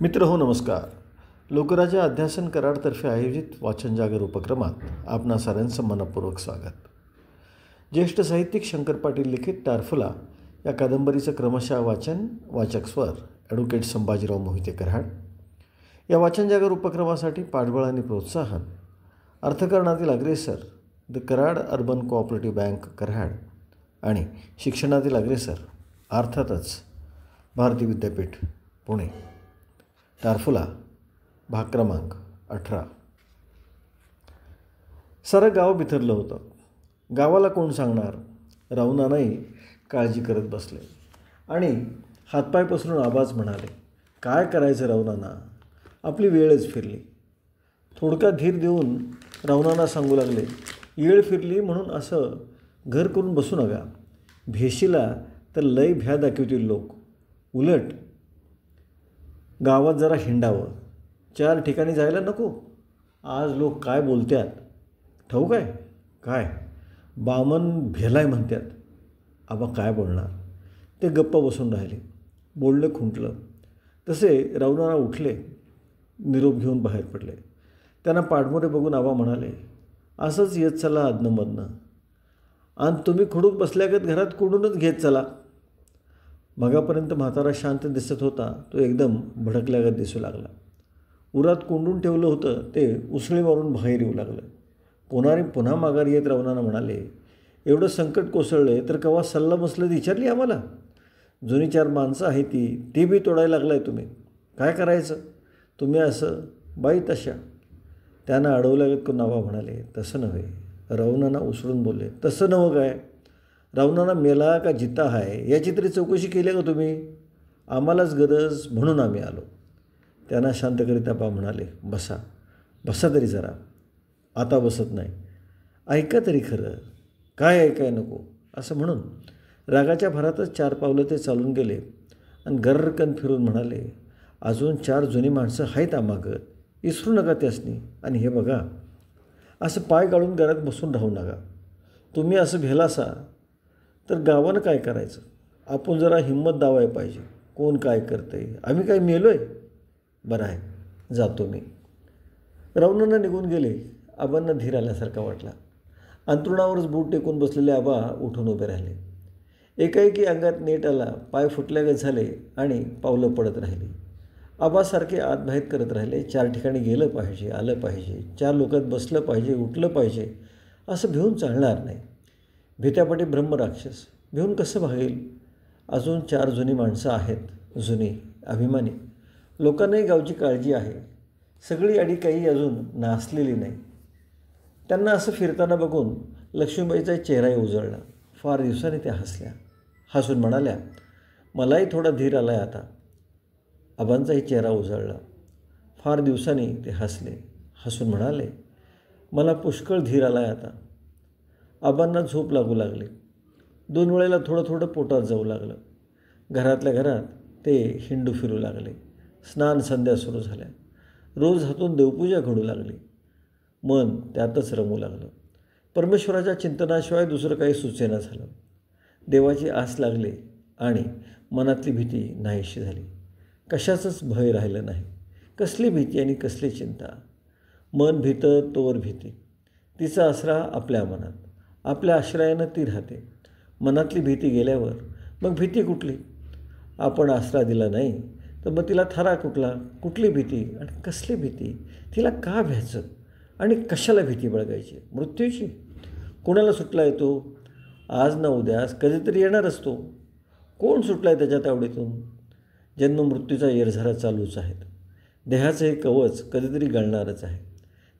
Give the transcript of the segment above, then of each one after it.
मित्र हो नमस्कार. लोकराज्य अध्यासन कराडतर्फे आयोजित वाचन जागर उपक्रमात आपणा साऱ्यांचं मनपूर्वक स्वागत. ज्येष्ठ साहित्यिक शंकर पाटील लिखित टारफुला या कादंबरीचं क्रमशः वाचन, वाचक स्वर ॲडव्होकेट संभाजीराव मोहिते कराड. या वाचन जागर उपक्रमासाठी पाठबळ आणि प्रोत्साहन अर्थकारणातील अग्रेसर the Karad urban cooperative bank Karad आणि शिक्षणातील अग्रेसर अर्थातच भारती विद्यापीठ पुणे. टारफुला भाग क्रमांक 18. सारं गाव बिथरलं होतं. गावाला कोण सांगणार? रावणानाही काळजी करत बसले आणि हातपाय पसरून आवाज म्हणाले, काय करायचं रावणाना, आपली वेळच फिरली. थोडका धीर देऊन रावणाना सांगू लागले, येळ फिरली म्हणून असं घर करून बसू नका. भेशीला तर लय भ्या दाखवतील लोक. उलट गावात जरा हिंडावं. 4 ठिकाणी जायला नको. आज लोक काय बोलतात ठाऊक आहे? काय बामन भेलाय म्हणतात. आबा काय बोलणार? ते गप्प बसून राहिले. बोललं खुंटलं. तसे रावणाना उठले, निरोप घेऊन बाहेर पडले. त्यांना पाठमोरे बघून आबा म्हणाले, असंच येत चला अदनमधनं, आणि तुम्ही खुडूक बसल्यागत घरात कोंडूनच घेत चला. मगापर्यंत म्हातारा शांत दिसत होता, तो एकदम भडकल्यागत दिसू लागला. उरात कोंडून ठेवलं होतं ते उसळी मारून बाहेर येऊ लागलं. पुन्हा माघारी येत रावणाना म्हणाले, एवढं संकट कोसळले तर कवा सल्ला मसलत विचारली आम्हाला? जुनी 4 माणसं आहे ती बी तोडायला लागलाय तुम्ही. काय करायचं? तुम्ही असं बाई तशा. त्यांना अडवल्यागत करून आबा म्हणाले, तसं नव्हे. रावणाना उसळून बोलले, तसं नवं काय? रावणाना मेला का जिता आहे याची तरी चौकशी केली का तुम्ही? आम्हालाच गरज म्हणून आम्ही आलो. त्यांना शांत करीत आबा म्हणाले, बसा तरी जरा. आता बसत नाही. ऐका तरी खरं. काय ऐकाय नको? असं म्हणून रागाच्या भरातच 4 पावलं ते चालून गेले आणि गर्रकन फिरून म्हणाले, अजून 4 जुनी माणसं आहेत आमागत. इसरू नका त्यासनी. आणि हे बघा, असं पाय गाळून घरात बसून राहू नका. तुम्ही असं भेलासा तर गावानं काय करायचं? आपण जरा हिंमत दावाय पाहिजे. कोण काय करतंय? आम्ही काय मेलो आहे? बरं आहे, जातो मी. रावणाना निघून गेले. आबांना धीर आल्यासारखा वाटला. अंथरुणावरच बूट टेकून बसलेले आबा उठून उभे राहिले. एकाएकी अंगात नेट आला. पाय फुटल्यागत झाले आणि पावलं पडत राहिली. आबासारखे आतबाहेर करत राहिले. 4 ठिकाणी गेलं पाहिजे, आलं पाहिजे, 4 लोकात बसलं पाहिजे, उठलं पाहिजे. असं भिवून चालणार नाही. भीत्यापाटी ब्रह्मराक्षस. भिवून कसं भागेल? अजून 4 जुनी माणसं आहेत. जुनी, अभिमानी. लोकांनाही गावची काळजी आहे. सगळी अडी काही अजून नासलेली नाही. त्यांना असं फिरताना बघून लक्ष्मीबाईचा चेहराही उजळला. फार दिवसांनी त्या हसल्या. हसून म्हणाल्या, मलाही थोडा धीर आला आहे आता. आबांचाही चेहरा उजळला. फार दिवसांनी ते हसले. हसून म्हणाले, मला पुष्कळ धीर आला आहे आता. आबांना झोप लागू लागली. 2 वेळेला थोडं पोटात जाऊ लागलं. घरातल्या घरात ते हिंडू फिरू लागले. स्नान संध्या सुरू झाल्या. रोज हातून देवपूजा घडू लागली. मन त्यातच रमू लागलं. परमेश्वराच्या चिंतनाशिवाय दुसरं काही सुचेना झालं. देवाची आस लागली आणि मनातली भीती नाहीशी झाली. कशाचंच भय राहिलं नाही. कसली भीती आणि कसली चिंता. मन भीतं तोवर भीती. तिचा आसरा आपल्या मनात. आपल्या आश्रयानं ती राहते. मनातली भीती गेल्यावर मग भीती कुठली? आपण आसरा दिला नाही तर मग तिला थरा कुठला? कुठली भीती आणि कसली भीती? तिला का भ्यायचं आणि कशाला भीती बाळगायची? मृत्यूची. कोणाला सुटला येतो? आज ना उद्यास कधीतरी येणार असतो. कोण सुटला आहे त्याच्या तावडीतून? जन्ममृत्यूचा येरझारा चालूच आहेत. देहाचं हे कवच कधीतरी गळणारच आहे.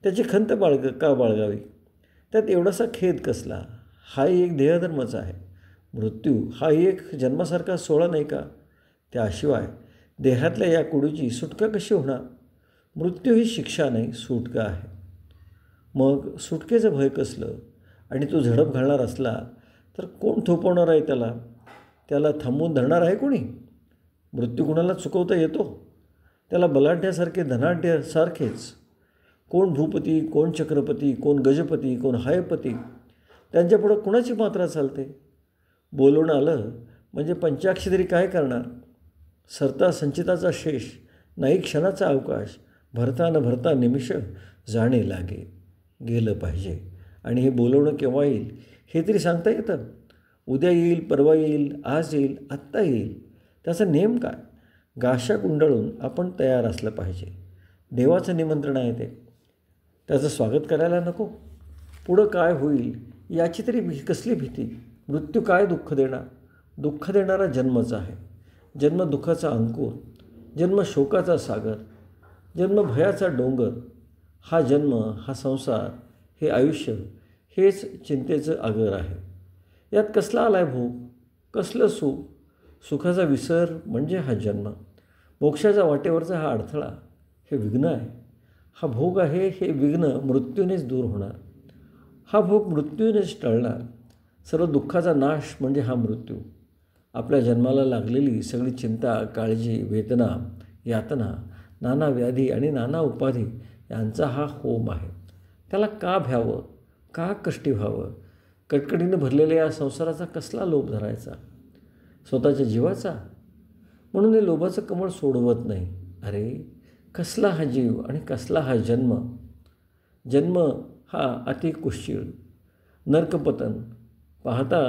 त्याची खंत का बाळगावी? त्यात एवढासा खेद कसला? हाही एक देहधर्मच आहे. मृत्यू हाही एक जन्मासारखा सोहळा नाही का? त्याशिवाय देहातल्या या कुडीची सुटका कशी होणार? मृत्यू ही शिक्षा नाही, सुटका आहे. मग सुटकेचं भय कसलं? आणि तो झडप घालणार असला तर कोण थोपवणार आहे त्याला? त्याला थांबवून धरणार आहे कोणी? मृत्यू कुणाला चुकवता येतो? त्याला बलाढ्यासारखे धनाढ्यासारखेच. कोण भूपती, कोण चक्रपती, कोण गजपती, कोण हायपती, त्यांच्यापुढं कुणाची मात्रा चालते? बोलवणं आलं म्हणजे पंचाक्षरी काय करणार? सरता संचिताचा शेष नाही क्षणाचा अवकाश, भरता न भरता निमिष जाणे लागे. गेलं पाहिजे. आणि हे बोलवणं केव्हा येईल हे तरी सांगता येतं? उद्या येईल, परवा येईल, आज येईल, आत्ता येईल. त्याचा नेम काय? गाशा गुंडाळून आपण तयार असलं पाहिजे. देवाचं निमंत्रण आहे ते. त्याचं स्वागत करायला नको? पुढं काय होईल याची तरी कसली भीती? मृत्यू काय दुःख देणार? दुःख देणारा जन्मच आहे. जन्म दुःखाचा अंकुर, जन्म शोकाचा सागर, जन्म भयाचा डोंगर. हा जन्म, हा संसार, हे आयुष्य हेच चिंतेचं आगर आहे. यात कसला आलाय भोग? कसलं सुख? सुखाचा विसर म्हणजे हा जन्म. मोक्षाच्या वाटेवरचा हा अडथळा, हे विघ्न आहे. हा भोग आहे, हे विघ्न मृत्यूनेच दूर होणार. हा भोग मृत्यूनेच टळणार. सर्व दुःखाचा नाश म्हणजे हा मृत्यू. आपल्या जन्माला लागलेली सगळी चिंता, काळजी, वेदना, यातना, नाना व्याधी आणि नाना उपाधी यांचा हा होम आहे. त्याला का भ्यावं? का कष्टी व्हावं? कटकटीनं भरलेल्या या संसाराचा कसला लोभ धरायचा? स्वतःच्या जीवाचा? म्हणून हे लोभाचं कमळ सोडवत नाही. अरे कसला हा जीव आणि कसला हा जन्म? जन्म हा अति कुशीळ, नरकपतन. पाहता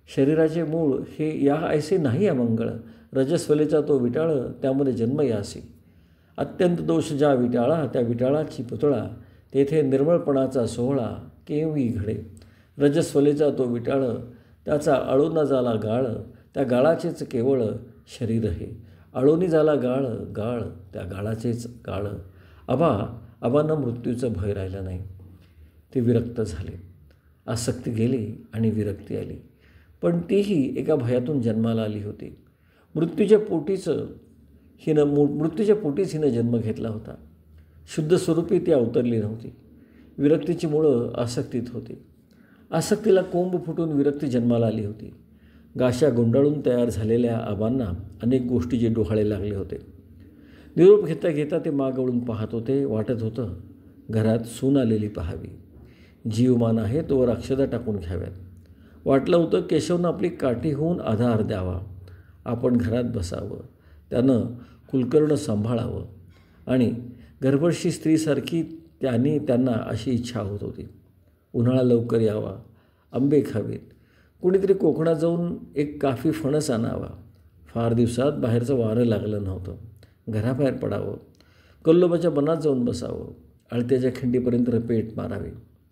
शरीराचे मूळ हे या ऐसे नाही अमंगळ. रजस्वलेचा तो विटाळ, त्यामध्ये जन्म यासी. अत्यंत दोष ज्या विटाळा, त्या विटाळाची पुतळा, तेथे निर्मळपणाचा सोहळा केव्ही घडे. रजस्वलेचा तो विटाळ, त्याचा आळूना झाला गाळ, त्या गाळाचेच केवळ शरीर हे. आळूनी झाला गाळ, गाळ त्या गाळाचेच गाळ. आबांना मृत्यूचं भय राहिलं नाही. ते विरक्त झाले. आसक्ती गेली आणि विरक्ती आली. पण तीही एका भयातून जन्माला आली होती. मृत्यूच्या पोटीच हिनं जन्म घेतला होता. शुद्ध स्वरूपी ती अवतरली नव्हती. विरक्तीची मुळं आसक्तीत होती. आसक्तीला कोंब फुटून विरक्ती जन्माला आली होती. गाशा गुंडाळून तयार झालेल्या आबांना अनेक गोष्टीचे डोहाळे लागले होते. निरोप घेता घेता ते मागवळून पाहत होते. वाटत होतं घरात सून आलेली पाहावी. जीवमान आहे तोवर अक्षता टाकून घ्याव्यात. वाटलं होतं केशवनं आपली काठी होऊन आधार द्यावा. आपण घरात बसावं, त्यानं कुलकर्ण सांभाळावं. आणि गर्भर्षी स्त्रीसारखी त्यांना अशी इच्छा होत होती. उन्हाळा लवकर यावा, आंबे खावेत, कुणीतरी कोकणात जाऊन एक काफी फणस आणावा. फार दिवसात बाहेरचं वारं लागलं नव्हतं. घराबाहेर पडावं, कल्लोबाच्या बनात जाऊन बसावं, अळत्याच्या खिंडीपर्यंत रपेट मारावी.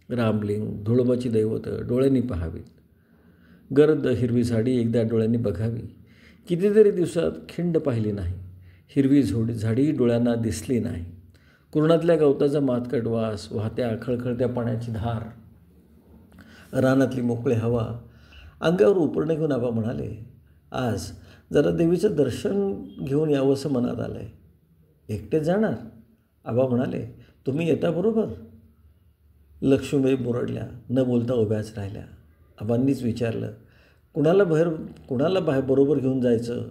रामलिंग, धुळोबाची दैवतं डोळ्यांनी पाहावीत. गर्द हिरवी झाडी एकदा डोळ्यांनी बघावी. कितीतरी दिवसात खिंड पाहिली नाही. हिरवी झाडी डोळ्यांना दिसली नाही. कुरणातल्या गवताचा मातकट वास, वाहत्या खळखळत्या पाण्याची धार, रानातली मोकळी हवा अंगावर उपरणे घेऊन आबा म्हणाले, आज जरा देवीचं दर्शन घेऊन यावंसं मनात आलं आहे. एकटेच जाणार? आबा म्हणाले, तुम्ही येता बरोबर? लक्ष्मीबाई मुरडल्या, न बोलता उभ्याच राहिल्या. आबांनीच विचारलं, कुणाला बाहेर बरोबर घेऊन जायचं?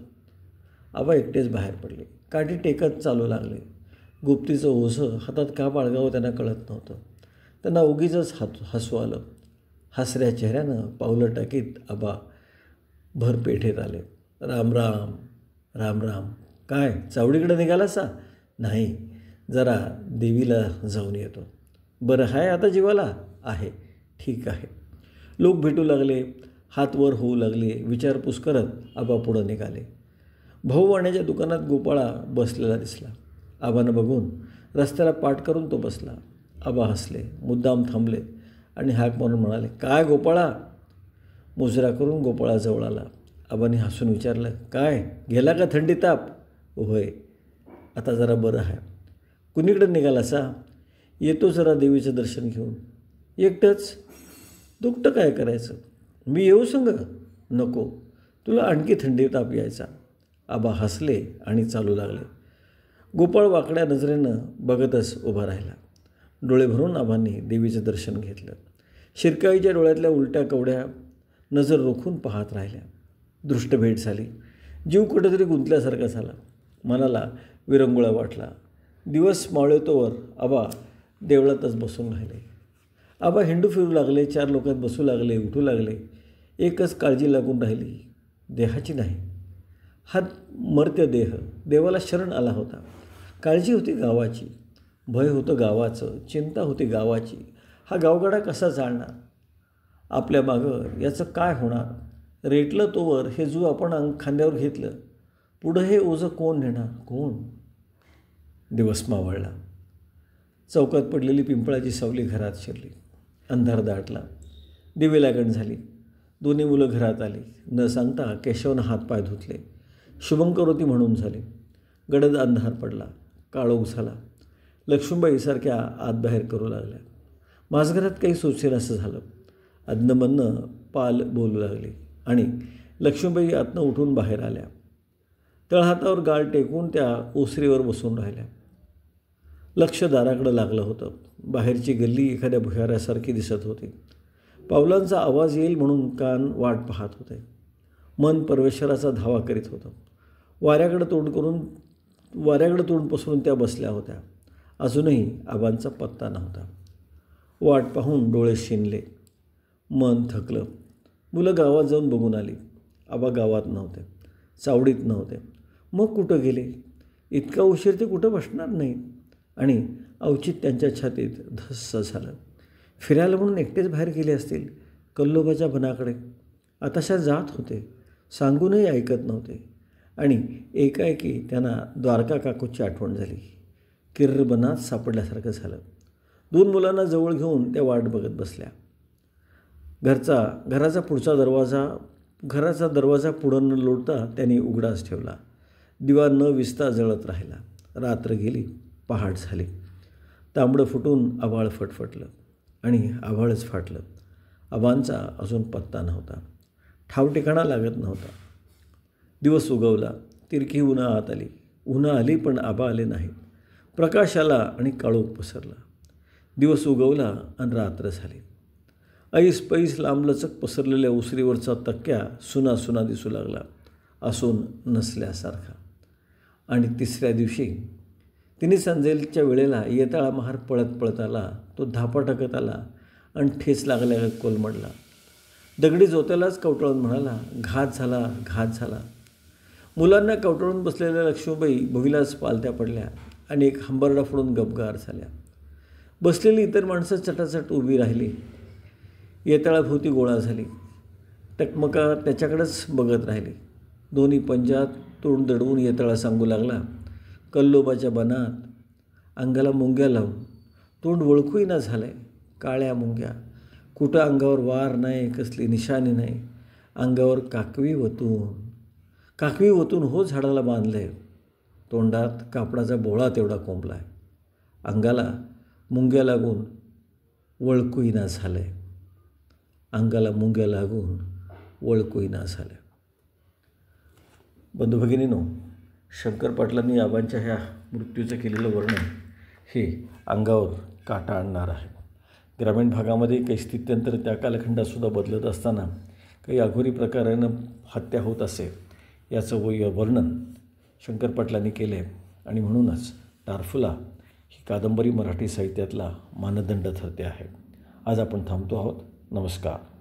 आबा एकटेच बाहेर पडले. काठी टेकत चालू लागले. गुप्तीचं ओझं हातात का बाळगावं त्यांना कळत नव्हतं. त्यांना उगीचंच हसू आलं. हसऱ्या चेहऱ्यानं पावलं टाकीत आबा भर पेठेत आले. राम राम. राम राम. काय चावडीकडे निघालासा? नाही, जरा देवीला जाऊन येतो. बरं आहे आता जीवाला? आहे, ठीक आहे. लोक भेटू लागले, हात वर होऊ लागले. विचारपूस करत आबा पुढं निघाले. भाऊ वाण्याच्या दुकानात गोपाळा बसलेला दिसला. आबांना बघून रस्त्याला पाठ करून तो बसला. आबा हसले, मुद्दाम थांबले आणि हाक मारून म्हणाले, काय गोपाळा? मुजरा करून गोपाळा जवळ आला. आबांनी हसून विचारलं, काय गेला का थंडी ताप? होय, आता जरा बरं आहे. कुणीकडे निघालासा? येतो जरा देवीचं दर्शन घेऊन. एकटंच? दुखतं काय करायचं? मी येऊ संग? नको, तुला आणखी थंडी ताप यायचा. आबा हसले आणि चालू लागले. गोपाळ वाकड्या नजरेनं बघतच उभा राहिला. डोळे भरून आबांनी देवीचं दर्शन घेतलं. शिरकाईच्या डोळ्यातल्या उलट्या कवड्या नजर रोखून पाहत राहिल्या. दृष्टभेट झाली. जीव कुठेतरी गुंतल्यासारखा झाला. मनाला विरंगुळा वाटला. दिवस मावळतोवर आबा देवळातच बसून राहिले. आबा हिंडू फिरू लागले. 4 लोकात बसू लागले, उठू लागले. एकच काळजी लागून राहिली, देहाची नाही. हा मर्त्य देह देवाला शरण आला होता. काळजी होती गावाची, भय होतं गावाचं, चिंता होती गावाची. हा गावगाडा कसा चालणार? आपल्या मागं याचं काय होणार? रेटलं तोवर हे जू आपण खांद्यावर घेतलं, पुढं हे ओझं कोण नेणार? कोण? दिवस मावळला. चौकात पडलेली पिंपळाची सावली घरात शिरली. अंधार दाटला. दिवे लागण झाली. दोन्ही मुलं घरात आली. न सांगता केशवनं हातपाय धुतले. शुभंकरोती म्हणून झाले. गडद अंधार पडला. काळोख झाला. लक्ष्मीबाईसारख्या आतबाहेर करू लागल्या. माझघरात काही सुचेनासं झालं. अधनमधनं पाल बोलू लागली आणि लक्ष्मीबाई आतनं उठून बाहेर आल्या. तळहातावर गाल टेकून त्या ओसरीवर बसून राहिल्या. लक्ष दाराकडं लागलं होतं. बाहेरची गल्ली एखाद्या भुयाऱ्यासारखी दिसत होती. पावलांचा आवाज येईल म्हणून कान वाट पाहत होते. मन परमेश्वराचा धावा करीत होतं. वाऱ्याकडं तोंड पसरून त्या बसल्या होत्या. अजूनही आबांचा पत्ता नव्हता. वाट पाहून डोळे शिनले. मन थकलं. मुलं गावात जाऊन बघून आली. आबा गावात नव्हते. चावडीत नव्हते. मग कुठं गेले? इतका उशीर ते कुठं बसणार नाहीत. आणि अवचित त्यांच्या छातीत धस्स झालं. फिरायला म्हणून एकटेच बाहेर गेले असतील कल्लोबाच्या बनाकडे. आताशा जात होते. सांगूनही ऐकत नव्हते. आणि एकाएकी त्यांना द्वारका काकूची आठवण झाली. किर्र बनात सापडल्यासारखं झालं. दोन मुलांना जवळ घेऊन त्या वाट बघत बसल्या. घराचा दरवाजा पुढं न लोटता त्यांनी उघडाच ठेवला. दिवा न विसता जळत राहिला. रात्र गेली. पहाट झाली. तांबडं फुटून आभाळ फटफटलं आणि आभाळच फाटलं. आबांचा अजून पत्ता नव्हता. ठाव ठिकाणा लागत नव्हता. दिवस उगवला. तिरकी उन्हं आत आली. उन्हं आली पण आबा आले नाहीत. प्रकाश आला आणि काळोख पसरला. दिवस उगवला आणि रात्र झाली. ऐस पैस लांबलचक पसरलेल्या उसरीवरचा तक्क्या सुना सुना दिसू लागला. असून नसल्यासारखा. आणि तिसऱ्या दिवशी तिने संजेलच्या वेळेला येताळा महार पळत पळत आला. तो धापा टाकत आला आणि ठेच लागल्या कोलमडला. दगडी जोत्यालाच कवटाळून म्हणाला, घात झाला, घात झाला. मुलांना कवटाळून बसलेल्या लक्ष्मीबाई भुईलाच पालत्या पडल्या आणि एक हंबरडा फोडून गपगार झाल्या. बसलेली इतर माणसं चटाचट उभी राहिली. येताळाभोवती गोळा झाली. टकमका त्याच्याकडेच बघत राहिली. दोन्ही पंजात तोंड दडवून येताळा सांगू लागला, कल्लोबाच्या बनात अंगाला मुंग्या लावून तोंड ओळखूही ना झालं आहे. काळ्या मुंग्या. कुठं अंगावर वार नाही, कसली निशाणी नाही. अंगावर काकवी ओतून हो झाडाला बांधलं आहे. तोंडात कापडाचा बोळा तेवढा कोंबला आहे. अंगाला मुंग्या लागून ओळखूही ना झालं आहे. अंगाला मुंग्या लागून ओळखूही ना झालं. बंधू भगिनींनो, शंकर पाटलांनी आबांच्या ह्या मृत्यूचं केलेलं वर्णन हे अंगावर काटा आणणार आहे. ग्रामीण भागामध्ये काही स्थित्यंतर त्या कालखंडातसुद्धा बदलत असताना काही अघोरी प्रकारानं हत्या होत असे याचं वर्णन शंकर पाटलांनी केले आहे. आणि म्हणूनच टारफुला ही कादंबरी मराठी साहित्यातला मानदंड ठरते आहे. आज आपण थांबतो आहोत. नमस्कार.